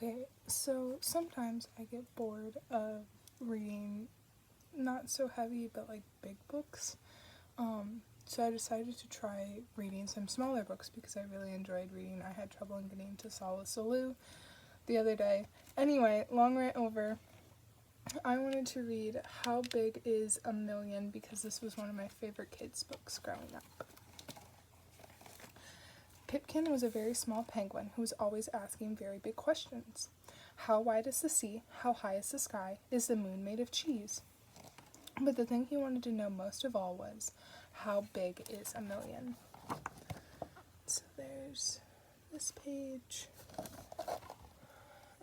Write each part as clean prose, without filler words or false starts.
Okay, so sometimes I get bored of reading not so heavy but like big books. So I decided to try reading some smaller books because I really enjoyed reading. I had trouble in getting to Sala Salou the other day. Anyway, long rant over. I wanted to read How Big is a Million because this was one of my favorite kids' books growing up. Pipkin was a very small penguin who was always asking very big questions. How wide is the sea? How high is the sky? Is the moon made of cheese? But the thing he wanted to know most of all was, how big is a million? So there's this page,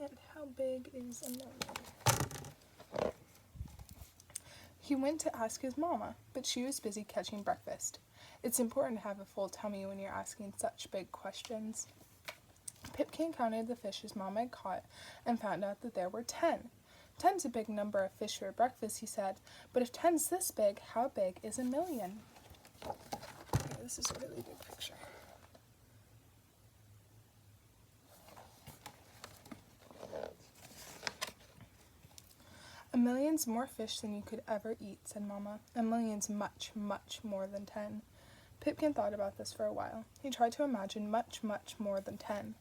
and how big is a million? He went to ask his mama, but she was busy catching breakfast. It's important to have a full tummy when you're asking such big questions. Pipkin counted the fish his mama had caught and found out that there were 10. 10's a big number of fish for breakfast, he said, but if 10's this big, how big is a million? Okay, this is a really big picture. A million's more fish than you could ever eat, said Mama. A million's much, much more than 10. Pipkin thought about this for a while. He tried to imagine much, much more than 10.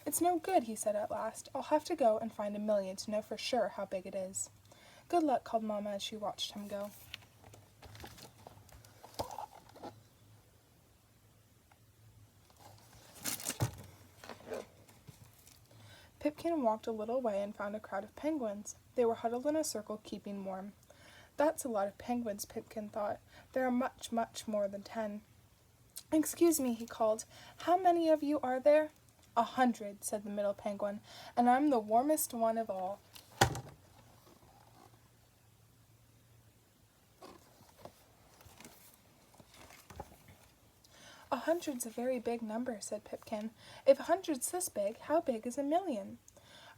It's no good, he said at last. I'll have to go and find a million to know for sure how big it is. Good luck, called Mama as she watched him go. Pipkin walked a little way and found a crowd of penguins. They were huddled in a circle, keeping warm. That's a lot of penguins, Pipkin thought. There are much, much more than 10. Excuse me, he called. How many of you are there? 100, said the middle penguin, and I'm the warmest one of all. A hundred's a very big number, said Pipkin. If 100's this big, how big is a million?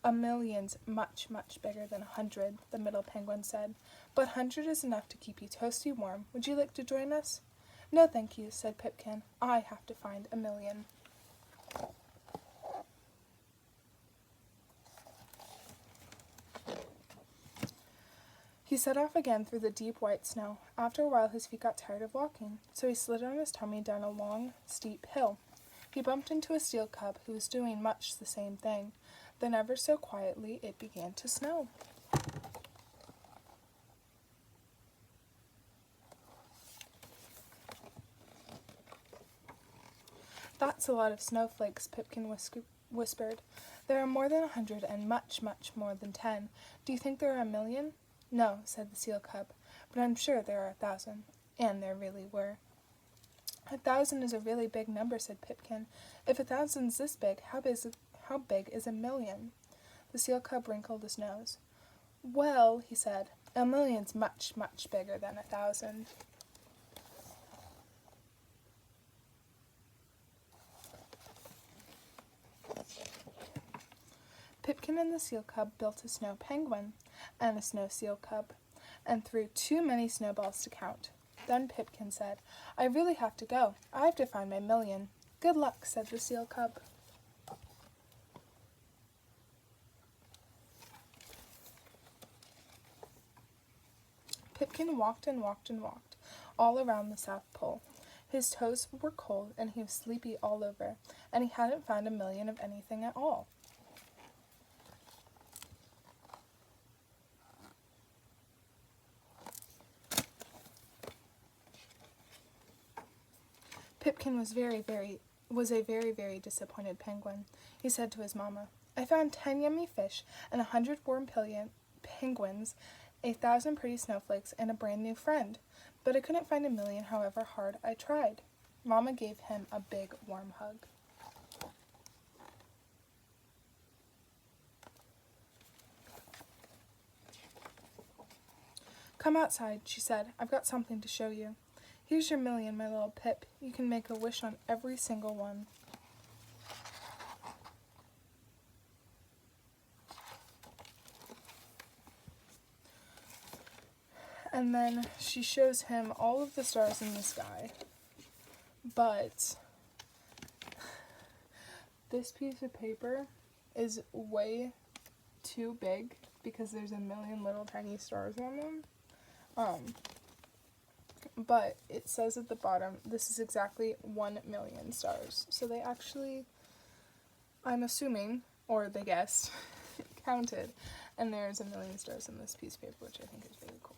A million's much, much bigger than 100, the middle penguin said. But 100 is enough to keep you toasty warm. Would you like to join us? No, thank you, said Pipkin. I have to find a million. He set off again through the deep white snow. After a while his feet got tired of walking, so he slid on his tummy down a long, steep hill. He bumped into a seal cub who was doing much the same thing. Then ever so quietly it began to snow. That's a lot of snowflakes, Pipkin whispered. There are more than 100 and much, much more than 10. Do you think there are a million? No, said the seal cub, but I'm sure there are 1,000. And there really were. 1,000 is a really big number, said Pipkin. If 1,000's this big, how big is a million? The seal cub wrinkled his nose. Well, he said, a million's much, much bigger than 1,000. Pipkin and the seal cub built a snow penguin and a snow seal cub, and threw too many snowballs to count. Then Pipkin said, I really have to go. I have to find my million. Good luck, said the seal cub. Pipkin walked and walked and walked, all around the South Pole. His toes were cold, and he was sleepy all over, and he hadn't found a million of anything at all. Pipkin was a very, very disappointed penguin. He said to his mama, I found 10 yummy fish and 100 warm penguins, 1,000 pretty snowflakes, and a brand new friend, but I couldn't find a million however hard I tried. Mama gave him a big, warm hug. Come outside, she said. I've got something to show you. Here's your million, my little Pip. You can make a wish on every single one. And then she shows him all of the stars in the sky. But this piece of paper is way too big because there's a million little tiny stars on them. But it says at the bottom, this is exactly 1 million stars. So they actually, I'm assuming, or they guessed, counted, and there's a million stars in this piece of paper, which I think is really cool.